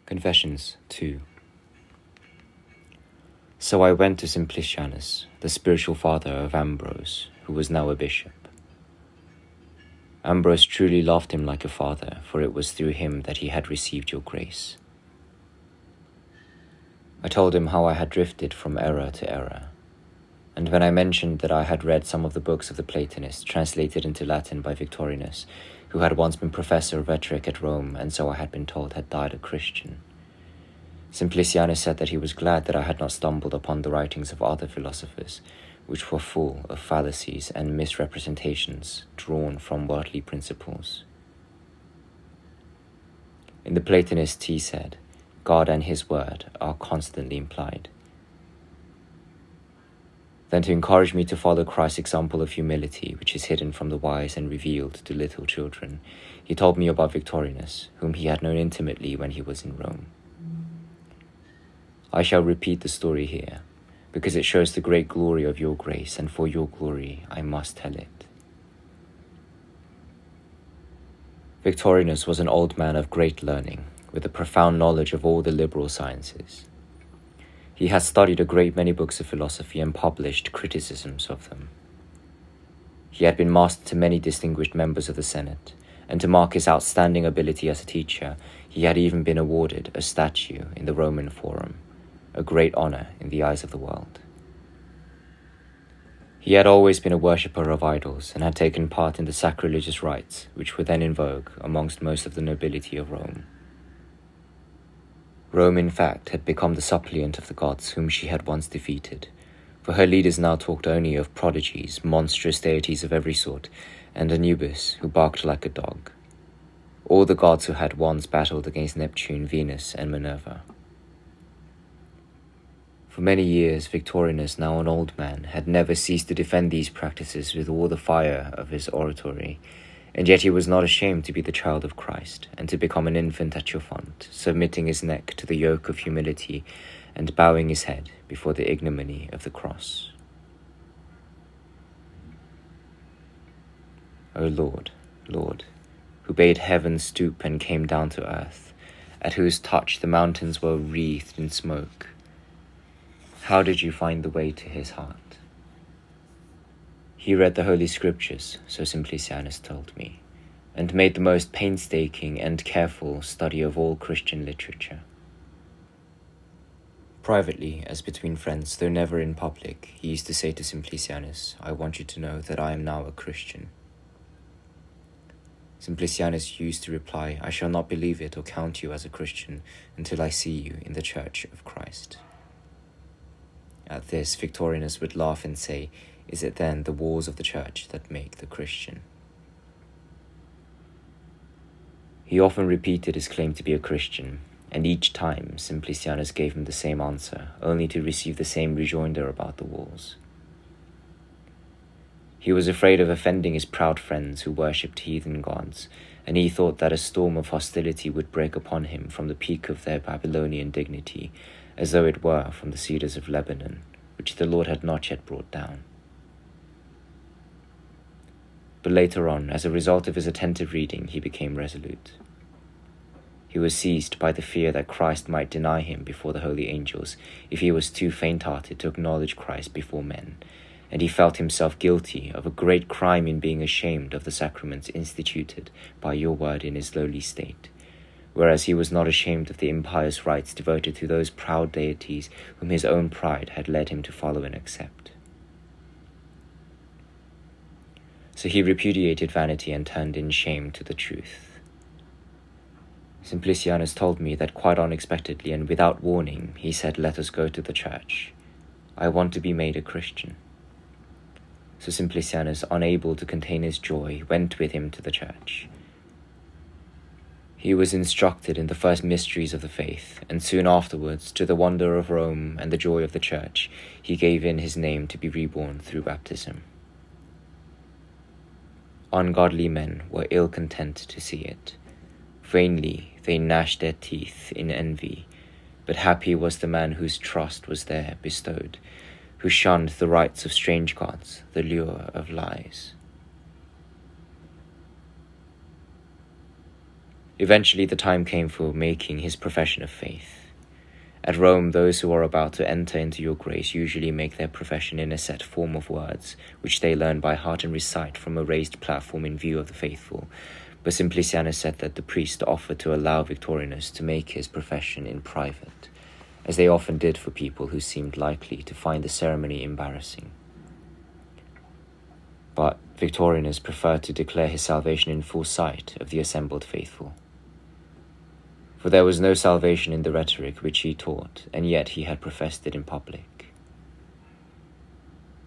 Confessions 2. So I went to Simplicianus, the spiritual father of Ambrose, who was now a bishop. Ambrose truly loved him like a father, for it was through him that he had received your grace. I told him how I had drifted from error to error, and when I mentioned that I had read some of the books of the Platonists translated into Latin by Victorinus, who had once been professor of rhetoric at Rome and so I had been told had died a Christian, Simplicianus said that he was glad that I had not stumbled upon the writings of other philosophers, which were full of fallacies and misrepresentations drawn from worldly principles. In the Platonists, he said, God and his word are constantly implied. Then to encourage me to follow Christ's example of humility, which is hidden from the wise and revealed to little children, he told me about Victorinus, whom he had known intimately when he was in Rome. I shall repeat the story here, because it shows the great glory of your grace, and for your glory I must tell it. Victorinus was an old man of great learning, with a profound knowledge of all the liberal sciences. He had studied a great many books of philosophy and published criticisms of them. He had been master to many distinguished members of the Senate, and to mark his outstanding ability as a teacher, he had even been awarded a statue in the Roman Forum, a great honor in the eyes of the world. He had always been a worshipper of idols and had taken part in the sacrilegious rites which were then in vogue amongst most of the nobility of Rome. Rome, in fact, had become the suppliant of the gods whom she had once defeated, for her leaders now talked only of prodigies, monstrous deities of every sort, and Anubis, who barked like a dog. All the gods who had once battled against Neptune, Venus, and Minerva. For many years, Victorinus, now an old man, had never ceased to defend these practices with all the fire of his oratory, and yet he was not ashamed to be the child of Christ, and to become an infant at your font, submitting his neck to the yoke of humility, and bowing his head before the ignominy of the cross. O Lord, Lord, who bade heaven stoop and came down to earth, at whose touch the mountains were wreathed in smoke, how did you find the way to his heart? He read the Holy Scriptures, so Simplicianus told me, and made the most painstaking and careful study of all Christian literature. Privately, as between friends, though never in public, he used to say to Simplicianus, I want you to know that I am now a Christian. Simplicianus used to reply, I shall not believe it or count you as a Christian until I see you in the Church of Christ. At this, Victorinus would laugh and say, is it then the walls of the church that make the Christian? He often repeated his claim to be a Christian, and each time Simplicianus gave him the same answer, only to receive the same rejoinder about the walls. He was afraid of offending his proud friends who worshipped heathen gods, and he thought that a storm of hostility would break upon him from the peak of their Babylonian dignity, as though it were from the cedars of Lebanon, which the Lord had not yet brought down. But later on, as a result of his attentive reading, he became resolute. He was seized by the fear that Christ might deny him before the holy angels if he was too faint-hearted to acknowledge Christ before men, and he felt himself guilty of a great crime in being ashamed of the sacraments instituted by your word in his lowly state, whereas he was not ashamed of the impious rites devoted to those proud deities whom his own pride had led him to follow and accept. So he repudiated vanity and turned in shame to the truth. Simplicianus told me that quite unexpectedly and without warning, he said, let us go to the church. I want to be made a Christian. So Simplicianus, unable to contain his joy, went with him to the church. He was instructed in the first mysteries of the faith, and soon afterwards, to the wonder of Rome and the joy of the church, he gave in his name to be reborn through baptism. Ungodly men were ill content to see it. Vainly they gnashed their teeth in envy, but happy was the man whose trust was there bestowed, who shunned the rites of strange gods, the lure of lies. Eventually the time came for making his profession of faith. At Rome, those who are about to enter into your grace usually make their profession in a set form of words, which they learn by heart and recite from a raised platform in view of the faithful. But Simplicianus said that the priest offered to allow Victorinus to make his profession in private, as they often did for people who seemed likely to find the ceremony embarrassing. But Victorinus preferred to declare his salvation in full sight of the assembled faithful. For there was no salvation in the rhetoric which he taught, and yet he had professed it in public.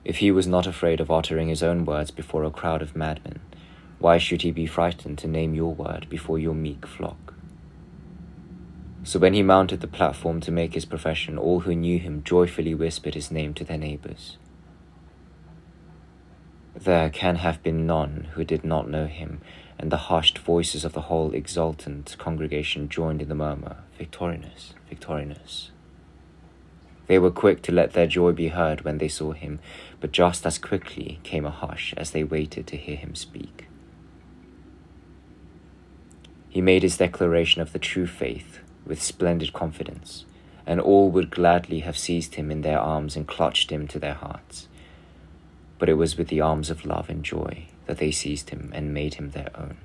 If he was not afraid of uttering his own words before a crowd of madmen, why should he be frightened to name your word before your meek flock? So when he mounted the platform to make his profession, all who knew him joyfully whispered his name to their neighbors. There can have been none who did not know him, and the hushed voices of the whole exultant congregation joined in the murmur, "Victorinus, Victorinus." They were quick to let their joy be heard when they saw him, but just as quickly came a hush as they waited to hear him speak. He made his declaration of the true faith with splendid confidence, and all would gladly have seized him in their arms and clutched him to their hearts. But it was with the arms of love and joy that they seized him and made him their own.